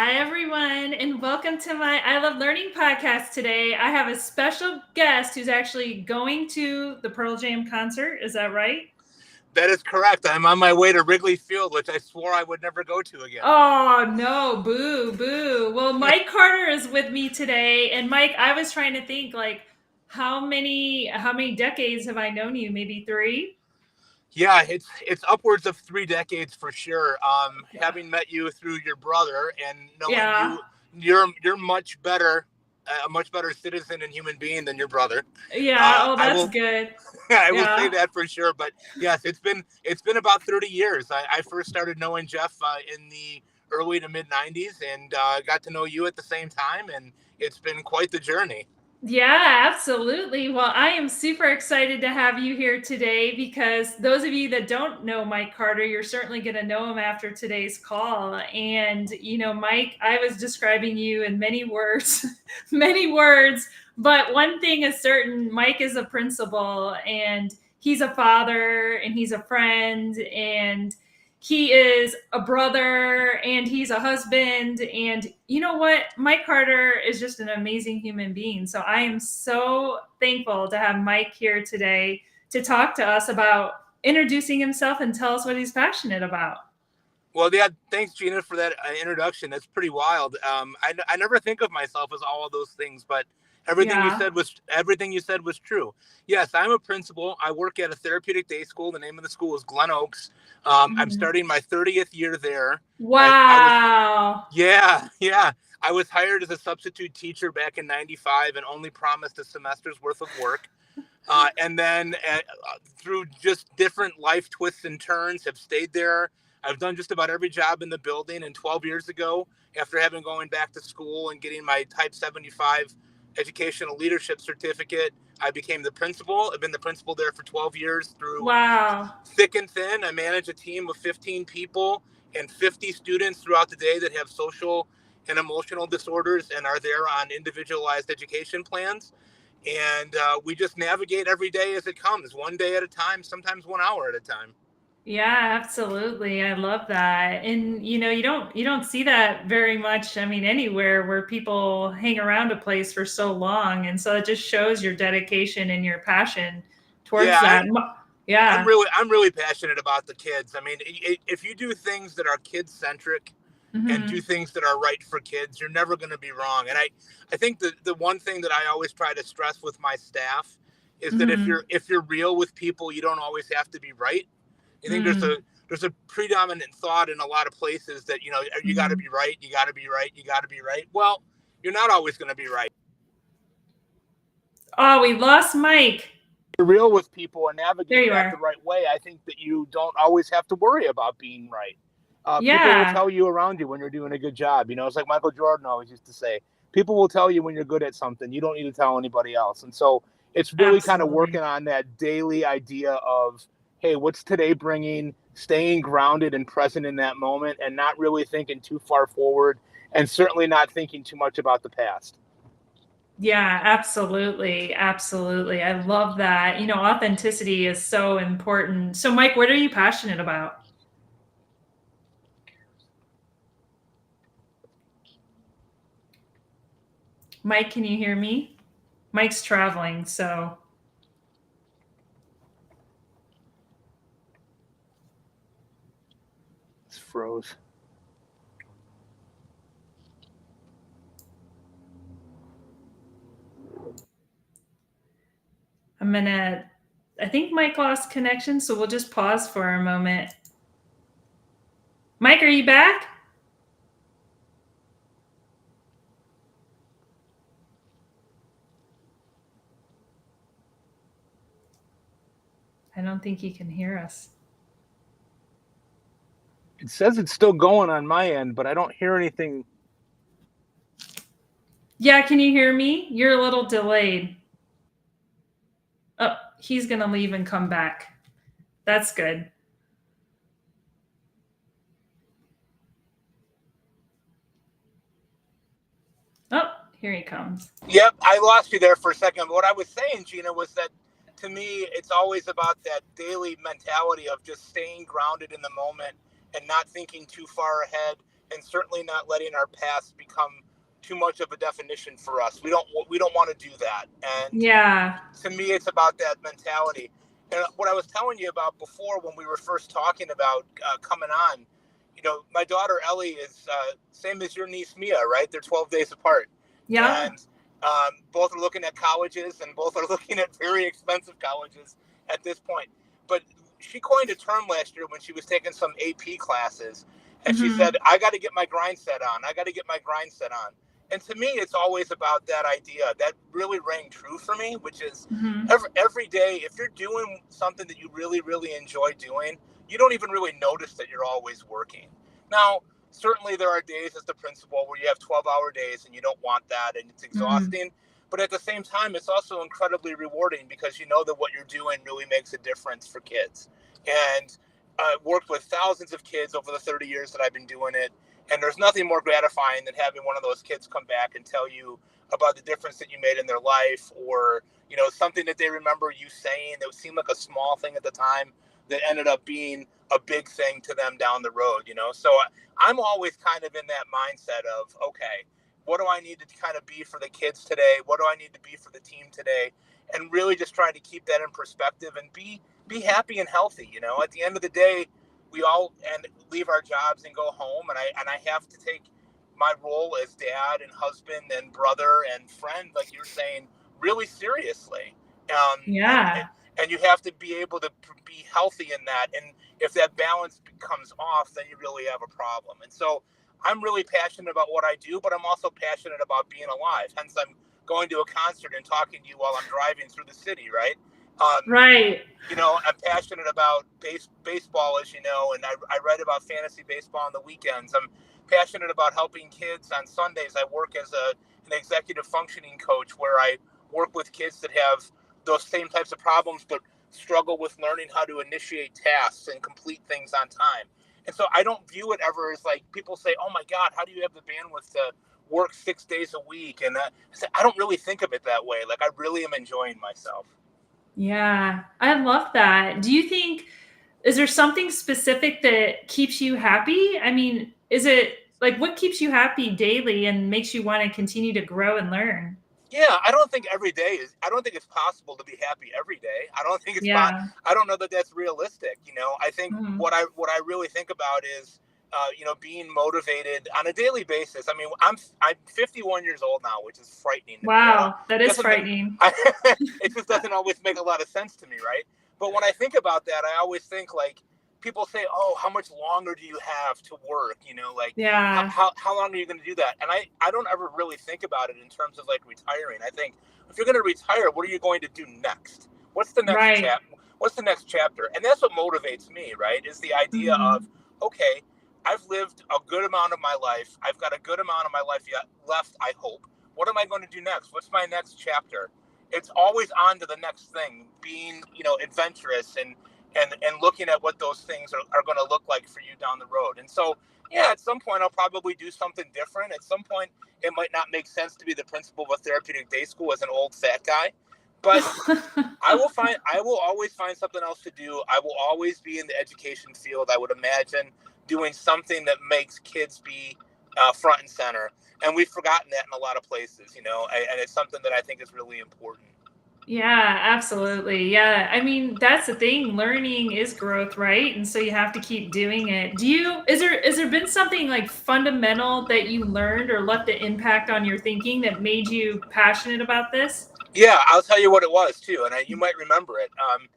Hi, everyone, and welcome to my I Love Learning podcast today. I have a special guest who's actually going to the Pearl Jam concert. Is that right? That is correct. I'm on my way to Wrigley Field, which I swore I would never go to again. Oh, no, boo, boo. Well, Mike Carter is with me today. And Mike, I was trying to think like how many decades have I known you? Maybe three? Yeah, it's upwards of 3 decades for sure. Yeah. Having met you through your brother and knowing Yeah. you're a much better citizen and human being than your brother. Yeah. Oh, I that's will good. I will say Yeah. that for sure. But yes, it's been about 30 years. I first started knowing Jeff in the early to mid 90s and got to know you at the same time, and it's been quite the journey. Yeah, absolutely. Well, I am super excited to have you here today because those of you that don't know Mike Carter, you're certainly going to know him after today's call. And, Mike, I was describing you in many words, many words, but one thing is certain, Mike is a principal and he's a father and he's a friend and he is a brother and he's a husband. And you know what? Mike Carter is just an amazing human being. So I am so thankful to have Mike here today to talk to us about introducing himself and tell us what he's passionate about. Well, yeah, thanks, Gina, for that introduction. That's pretty wild. I never think of myself as all of those things, but Yeah. everything you said was true. Yes, I'm a principal. I work at a therapeutic day school. The name of the school is Glen Oaks. I'm Mhm. starting my 30th year there. I was Wow. yeah. I was hired as a substitute teacher back in '95 and only promised a semester's worth of work. And then through just different life twists and turns, have stayed there. I've done just about every job in the building. And 12 years ago, after having going back to school and getting my Type 75 educational leadership certificate, I became the principal. I've been the principal there for 12 years through Wow. thick and thin. I manage a team of 15 people and 50 students throughout the day that have social and emotional disorders and are there on individualized education plans. And we just navigate every day as it comes, one day at a time, sometimes 1 hour at a time. Yeah, absolutely. I love that. And you don't see that very much, I mean, anywhere where people hang around a place for so long. And so it just shows your dedication and your passion towards Yeah, that. Yeah. I'm really passionate about the kids. I mean, if you do things that are kid centric and do Mhm. things that are right for kids, you're never going to be wrong. And I think the one thing that I always try to stress with my staff is that Mhm. if you're real with people, you don't always have to be right. I think Mm. there's a predominant thought in a lot of places that you got to Mhm. be right, you got to be right, you got to be right. Well, you're not always going to be right. Oh, we lost Mike. You're real with people and There navigate you that the are. right way. I think that you don't always have to worry about being right. People will Yeah. tell you around you when you're doing a good job. It's like Michael Jordan always used to say, people will tell you when you're good at something. You don't need to tell anybody else. And so it's really kind of Absolutely. working on that daily idea of, hey, what's today bringing, staying grounded and present in that moment and not really thinking too far forward and certainly not thinking too much about the past. Yeah, absolutely. Absolutely. I love that. Authenticity is so important. So, Mike, what are you passionate about? Mike, can you hear me? Mike's traveling, so It's froze. I'm gonna. I think Mike lost connection, so we'll just pause for a moment. Mike, are you back? I don't think he can hear us. It says it's still going on my end, but I don't hear anything. Yeah, can you hear me? You're a little delayed. Oh, he's gonna leave and come back. That's good. Oh, here he comes. Yep, I lost you there for a second. But what I was saying, Gina, was that to me, it's always about that daily mentality of just staying grounded in the moment and not thinking too far ahead and certainly not letting our past become too much of a definition for us. We don't want to do that. And Yeah. to me, it's about that mentality. And what I was telling you about before when we were first talking about coming on, my daughter Ellie is same as your niece Mia, right? They're 12 days apart. Yeah. And both are looking at colleges, and both are looking at very expensive colleges at this point. But she coined a term last year when she was taking some AP classes, and she said, Mhm. I got to get my grind set on. I got to get my grind set on. And to me, it's always about that idea that really rang true for me, which is Mhm. every day, if you're doing something that you really, really enjoy doing, you don't even really notice that you're always working. Now, certainly there are days as the principal where you have 12-hour days and you don't want that and it's Mm. exhausting. But at the same time, it's also incredibly rewarding because you know that what you're doing really makes a difference for kids. And I've worked with thousands of kids over the 30 years that I've been doing it. And there's nothing more gratifying than having one of those kids come back and tell you about the difference that you made in their life, or something that they remember you saying that seemed like a small thing at the time that ended up being a big thing to them down the road. So I'm always kind of in that mindset of, okay, what do I need to kind of be for the kids today? What do I need to be for the team today? And really just trying to keep that in perspective and be happy and healthy. At the end of the day, we all and leave our jobs and go home, and I have to take my role as dad and husband and brother and friend, like you're saying, really seriously. Um, and, and Yeah. and you have to be able to be healthy in that. And if that balance becomes off, then you really have a problem. And so I'm really passionate about what I do, but I'm also passionate about being alive. Hence, I'm going to a concert and talking to you while I'm driving through the city, right? Um, Right. I'm passionate about baseball, as you know, and I write about fantasy baseball on the weekends. I'm passionate about helping kids on Sundays. I work as an executive functioning coach where I work with kids that have those same types of problems, but struggle with learning how to initiate tasks and complete things on time. And so I don't view it ever as like people say, oh my God, how do you have the bandwidth to work 6 days a week? And I don't really think of it that way. Like I really am enjoying myself. Yeah. I love that. Do you think is there something specific that keeps you happy? I mean, is it like what keeps you happy daily and makes you want to continue to grow and learn? Yeah, I don't think it's possible to be happy every day. I don't think Yeah. I don't know that that's realistic. I think Mhm. what I really think about is, being motivated on a daily basis. I mean, I'm 51 years old now, which is frightening to me. I don't, Wow, that is doesn't, frightening. I, it just doesn't always make a lot of sense to me, right? But when I think about that, I always think like, people say, "Oh, how much longer do you have to work?" Like Yeah. how long are you going to do that? And I don't ever really think about it in terms of like retiring. I think if you're going to retire, what are you going to do next? Right. What's the next chapter? And that's what motivates me, right? Is the idea of, Mhm. okay, I've lived a good amount of my life. I've got a good amount of my life yet left, I hope. What am I going to do next? What's my next chapter? It's always on to the next thing, being, adventurous and looking at what those things are going to look like for you down the road. And so, yeah, at some point I'll probably do something different. At some point it might not make sense to be the principal of a therapeutic day school as an old fat guy, but I will always find something else to do. I will always be in the education field. I would imagine doing something that makes kids be front and center. And we've forgotten that in a lot of places, and it's something that I think is really important. Yeah, absolutely. Yeah. I mean, that's the thing. Learning is growth, right? And so you have to keep doing it. Is there been something like fundamental that you learned or left an impact on your thinking that made you passionate about this? Yeah, I'll tell you what it was too, and you might remember it.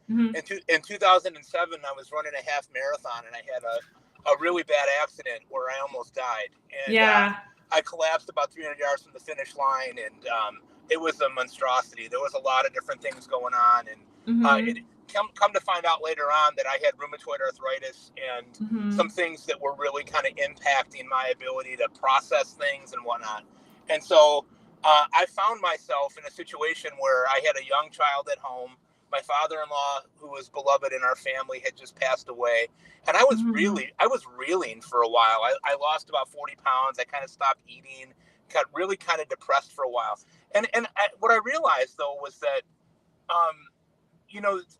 Mhm. In 2007, I was running a half marathon, and I had a really bad accident where I almost died, and Yeah. I collapsed about 300 yards from the finish line, and it was a monstrosity. There was a lot of different things going on, and it Mhm. come to find out later on that I had rheumatoid arthritis and some Mhm. things that were really kind of impacting my ability to process things and whatnot. And so I found myself in a situation where I had a young child at home. My father-in-law, who was beloved in our family, had just passed away, and Mhm. I was reeling for a while. I lost about 40 pounds. I kind of stopped eating, got really kind of depressed for a while. What I realized though was that, um,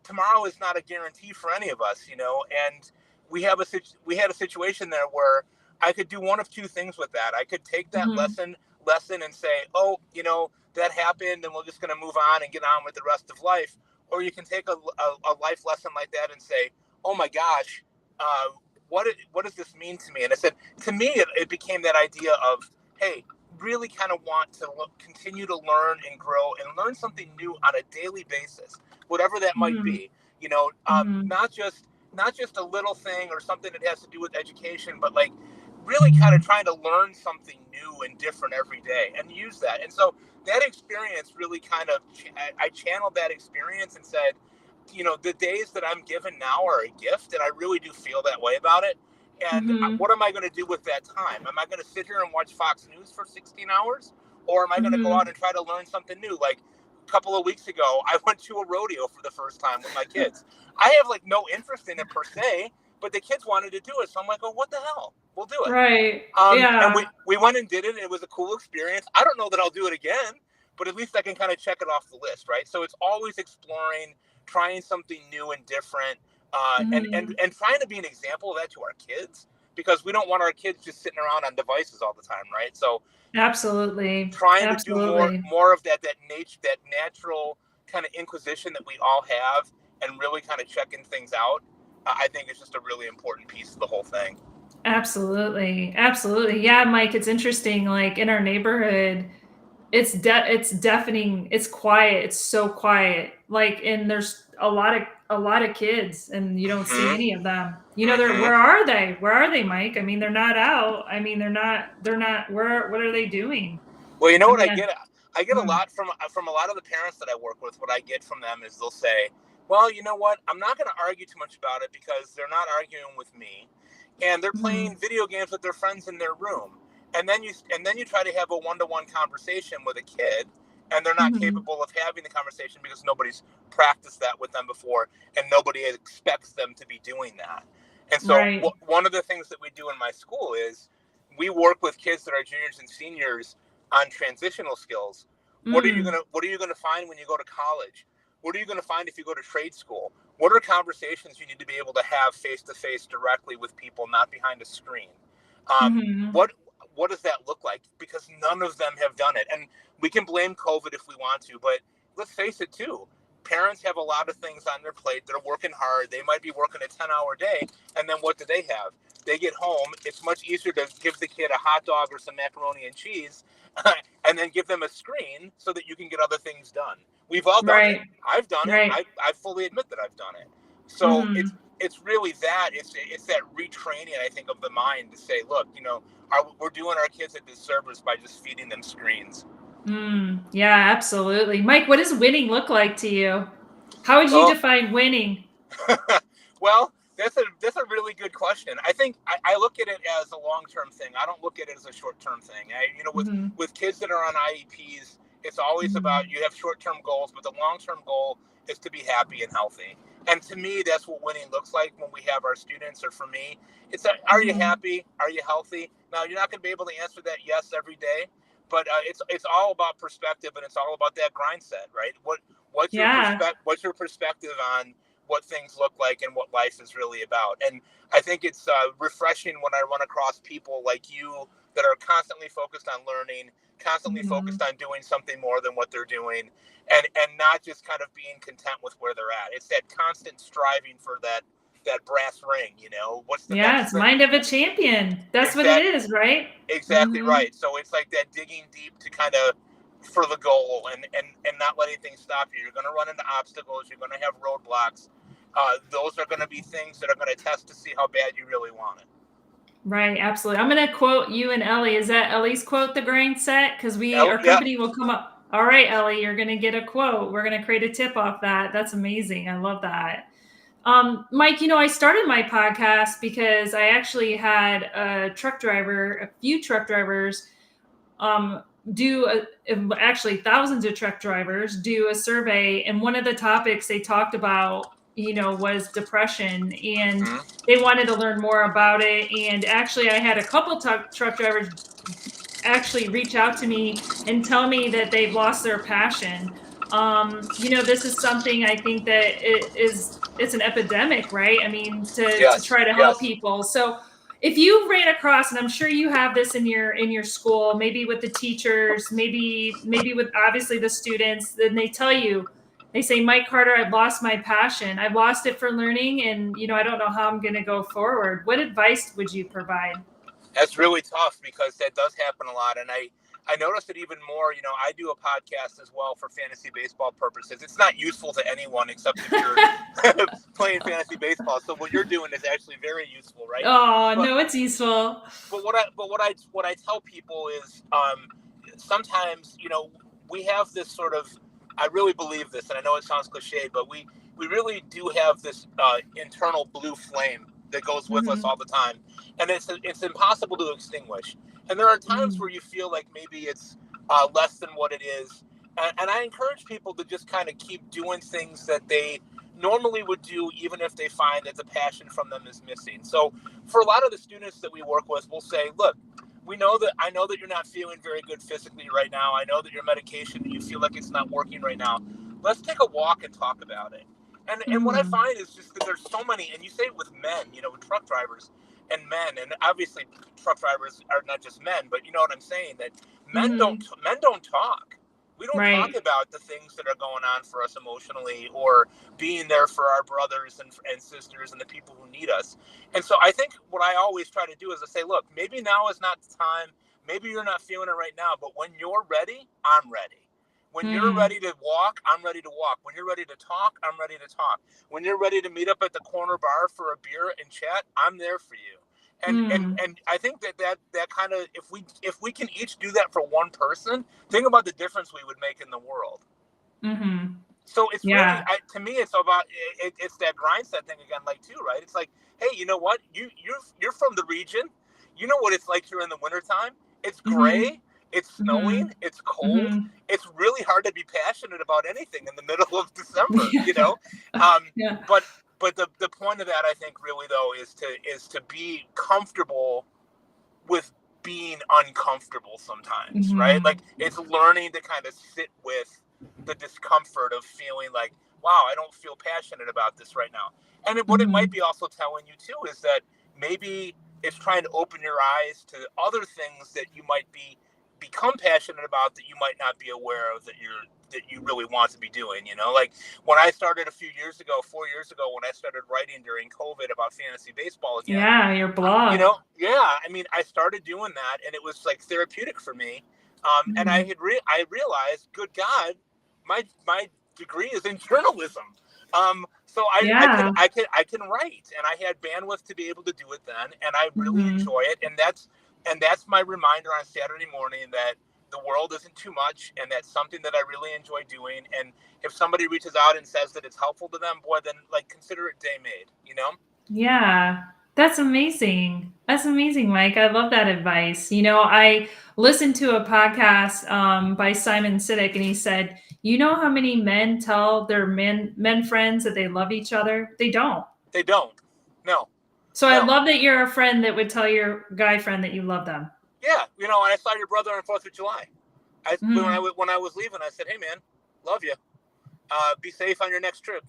tomorrow is not a guarantee for any of us, and we had a situation there where I could do one of two things with that. I could take that Mm-hmm. lesson and say, oh, that happened, and we're just going to move on and get on with the rest of life. Or you can take a life lesson like that and say, oh my gosh, what does this mean to me? And I said, to me, it became that idea of, hey, really kind of want to continue to learn and grow and learn something new on a daily basis, whatever that might Mm-hmm. be. Mm-hmm. Not just a little thing or something that has to do with education, but like really kind of trying to learn something new and different every day and use that. And so that experience really kind of, I channeled that experience and said, the days that I'm given now are a gift, and I really do feel that way about it. And Mm-hmm. what am I going to do with that time? Am I going to sit here and watch Fox News for 16 hours? Or am I going to go out Mm-hmm. and try to learn something new? Like a couple of weeks ago, I went to a rodeo for the first time with my kids. I have like no interest in it per se, but the kids wanted to do it. So I'm like, oh, what the hell? We'll do it. Right. And Yeah. we went and did it. And it was a cool experience. I don't know that I'll do it again, but at least I can kind of check it off the list, right? So it's always exploring, trying something new and different, Mm-hmm. and trying to be an example of that to our kids, because we don't want our kids just sitting around on devices all the time, right? So Absolutely. trying to do Absolutely. more of that natural kind of inquisition that we all have, and really kind of checking things out. I think it's just a really important piece of the whole thing. Absolutely. Absolutely. Yeah, Mike, it's interesting. Like in our neighborhood, it's deafening. It's quiet. It's so quiet. Like, and there's a lot of kids, and you don't see Mm-hmm. any of them. They're Mm-hmm. where are they? Where are they, Mike? I mean, they're not out. I mean, they're not where what are they doing? Well, you know I what mean, I get? I get a mm, lot from a lot of the parents that I work with. What I get from them is they'll say, "Well, you know what? I'm not going to argue too much about it because they're not arguing with me, and they're playing mhm, video games with their friends in their room." And then you try to have a one-to-one conversation with a kid, and they're not mhm. capable of having the conversation because nobody's practiced that with them before, and nobody expects them to be doing that. And so, Right. one of the things that we do in my school is we work with kids that are juniors and seniors on transitional skills. Mm, What are you gonna find when you go to college? What are you gonna find if you go to trade school? What are conversations you need to be able to have face to face directly with people, not behind a screen? Um, mhm. what what does that look like? Because none of them have done it, and we can blame COVID if we want to, but let's face it too. Parents have a lot of things on their plate. They're working hard. They might be working a 10-hour day, and then what do they have? They get home. It's much easier to give the kid a hot dog or some macaroni and cheese and then give them a screen so that you can get other things done. We've all done it. Right. I've done it. Right. I fully admit that I've done it. So Mhm. it's really that it's that retraining, I think, of the mind to say, look, we're doing our kids a disservice by just feeding them screens. Yeah, absolutely. Mike, what does winning look like to you? How would you Oh, define winning? well, that's a really good question. I think I look at it as a long term thing. I don't look at it as a short term thing. Mhm, With kids that are on IEPs, it's always about mhm, you have short term goals, but the long term goal is to be happy and healthy. And to me, that's what winning looks like when we have our students, or for me, it's are you mhm. happy? Are you healthy? Now, you're not going to be able to answer that yes every day, but it's all about perspective, and it's all about that grind set, right? Yeah. What's your perspective on what things look like and what life is really about? And I think it's refreshing when I run across people like you that are constantly focused on learning, constantly focused Mhm. on doing something more than what they're doing, and not just kind of being content with where they're at. It's that constant striving for that brass ring. What's the Yeah, next it's thing? mind of a champion. That's what it Exact, is, right? exactly Mhm. right. So it's like that digging deep to kind of for the goal, and not letting things stop you. You're going to run into obstacles. You're going to have roadblocks. Those are going to be things that are going to test to see how bad you really want it. Right, absolutely. I'm gonna quote you and Ellie. Is that Ellie's quote, the grain set? Because our Yeah. company will come up. All right, Ellie, you're gonna get a quote. We're gonna create a tip off that. That's amazing. I love that. Mike, I started my podcast because I actually had a few truck drivers, um, actually thousands of truck drivers do a survey. And one of the topics they talked about, was depression. And Mm-hmm. they wanted to learn more about it. And actually, I had a couple truck drivers actually reach out to me and tell me that they've lost their passion. This is something I think that it's an epidemic, right? I mean, to Yes. try to help Yes. people. So if you ran across, and I'm sure you have this in your school, maybe with the teachers, maybe with obviously the students, then they tell you, they say, Mike Carter, I've lost my passion. I've lost it for learning, and I don't know how I'm going to go forward. What advice would you provide? That's really tough because that does happen a lot. And I noticed it even more. I do a podcast as well for fantasy baseball purposes. It's not useful to anyone except if you're playing fantasy baseball. So what you're doing is actually very useful, right? Oh, But no, it's useful. what I tell people is sometimes we have this sort of, I really believe this, and I know it sounds cliche, but we really do have this internal blue flame that goes with us all the time, and it's impossible to extinguish. And there are times where you feel like maybe it's less than what it is, and I encourage people to just kind of keep doing things that they normally would do, even if they find that the passion from them is missing. So for a lot of the students that we work with, we'll say, look, I know that you're not feeling very good physically right now. I know that your medication, you feel like it's not working right now. Let's take a walk and talk about it. And what I find is just that there's so many, and you say it with men, with truck drivers and men, and obviously truck drivers are not just men, but you know what I'm saying, that men don't talk. We don't talk Right. about the things that are going on for us emotionally, or being there for our brothers and sisters and the people who need us. And so I think what I always try to do is I say, look, maybe now is not the time. Maybe you're not feeling it right now, but when you're ready, I'm ready. When you're ready to walk, I'm ready to walk. When you're ready to talk, I'm ready to talk. When you're ready to meet up at the corner bar for a beer and chat, I'm there for you. And I think that kind of, if we can each do that for one person, think about the difference we would make in the world. So it's really, Yeah. to me, it's about it's that Grindset thing again, like too, right? It's like, hey, you know what? You're from the region. You know what it's like here in the wintertime. It's gray. It's snowing. It's cold. It's really hard to be passionate about anything in the middle of December. Yeah. But the point of that, I think, really though, is to be comfortable with being uncomfortable sometimes, right? Like, it's learning to kind of sit with the discomfort of feeling like, wow, I don't feel passionate about this right now. And what it might be also telling you too is that maybe it's trying to open your eyes to other things that you might become passionate about that you might not be aware of that you really want to be doing. Like when I started 4 years ago, when I started writing during COVID about fantasy baseball again. Yeah, your blog. I mean, I started doing that, and it was like therapeutic for me. And I realized, good God, my degree is in journalism. So Yeah. I can write, and I had bandwidth to be able to do it then, and I really enjoy it. And that's my reminder on Saturday morning that the world isn't too much, and that's something that I really enjoy doing. And if somebody reaches out and says that it's helpful to them, boy, then like consider it day made. Yeah. That's amazing. That's amazing, Mike. I love that advice. I listened to a podcast by Simon Sinek, and he said, "You know how many men tell their men friends that they love each other? They don't." They don't. No. So I love that you're a friend that would tell your guy friend that you love them. Yeah, I saw your brother on 4th of July. When I was leaving, I said, "Hey, man, love you. Be safe on your next trip.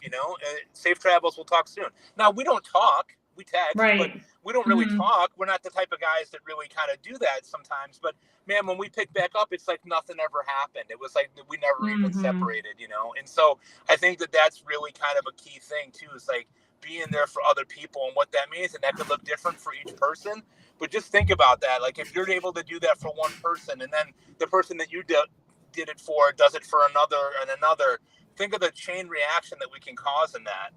Safe travels. We'll talk soon." Now, we don't talk. We text, but Right. we don't really talk. We're not the type of guys that really kind of do that sometimes. But man, when we pick back up, it's like nothing ever happened. It was like we never even separated. And so I think that that's really kind of a key thing too. Is like being there for other people and what that means, and that could look different for each person. But just think about that. Like if you're able to do that for one person, and then the person that you did it for does it for another and another. Think of the chain reaction that we can cause in that.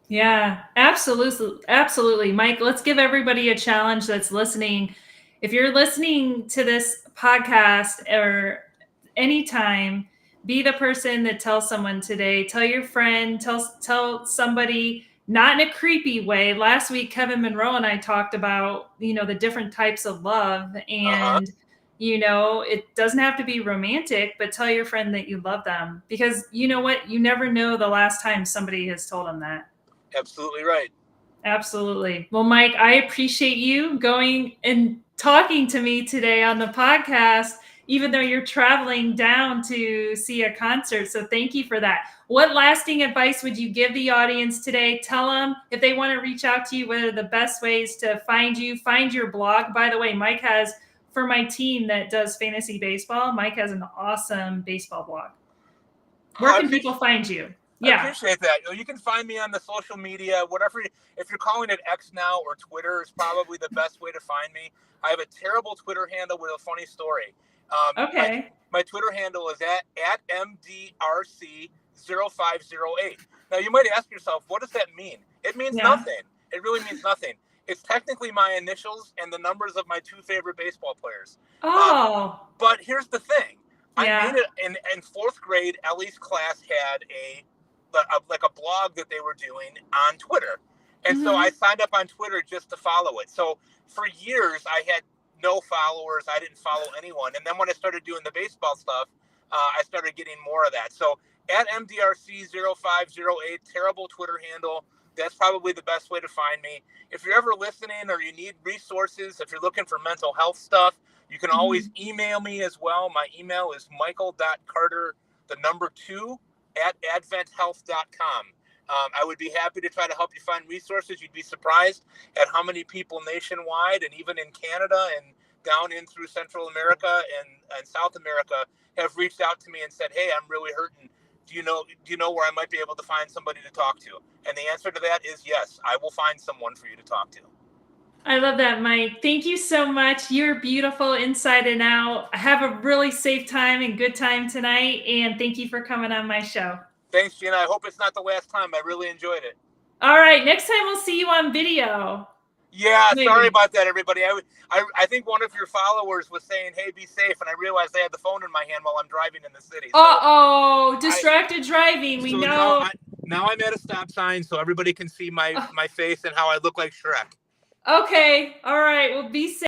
Yeah, absolutely. Absolutely. Mike, let's give everybody a challenge that's listening. If you're listening to this podcast or anytime, be the person that tells someone today. Tell your friend, tell somebody, not in a creepy way. Last week, Kevin Monroe and I talked about, the different types of love. And it doesn't have to be romantic, but tell your friend that you love them, because you know what? You never know the last time somebody has told them that. Absolutely right. Absolutely. Well, Mike, I appreciate you going and talking to me today on the podcast. even though you're traveling down to see a concert. So thank you for that. What lasting advice would you give the audience today? Tell them if they want to reach out to you, what are the best ways to find you, find your blog. By the way, Mike has, for my team that does fantasy baseball, Mike has an awesome baseball blog. Where can people find you? I appreciate that. You can find me on the social media, whatever. If you're calling it X now or Twitter is probably the best way to find me. I have a terrible Twitter handle with a funny story. Okay. My Twitter handle is at MDRC0508. Now, you might ask yourself, what does that mean? It means nothing. It really means nothing. It's technically my initials and the numbers of my two favorite baseball players. Oh. But here's the thing. Yeah. I made it in fourth grade. Ellie's class had a blog that they were doing on Twitter. And so I signed up on Twitter just to follow it. So for years, I had no followers. I didn't follow anyone. And then when I started doing the baseball stuff, I started getting more of that. So at MDRC0508, terrible Twitter handle. That's probably the best way to find me. If you're ever listening or you need resources, if you're looking for mental health stuff, you can always email me as well. My email is michael.carter2@adventhealth.com. I would be happy to try to help you find resources. You'd be surprised at how many people nationwide and even in Canada and down in through Central America and South America have reached out to me and said, hey, I'm really hurting. Do you know where I might be able to find somebody to talk to? And the answer to that is yes, I will find someone for you to talk to. I love that, Mike. Thank you so much. You're beautiful inside and out. Have a really safe time and good time tonight. And thank you for coming on my show. Thanks, Gina. I hope it's not the last time. I really enjoyed it. All right. Next time we'll see you on video. Yeah, maybe. Sorry about that, everybody. I think one of your followers was saying, hey, be safe. And I realized I had the phone in my hand while I'm driving in the city. So uh-oh, distracted driving. We know. Now I'm at a stop sign so everybody can see my face and how I look like Shrek. Okay. All right. Well, be safe.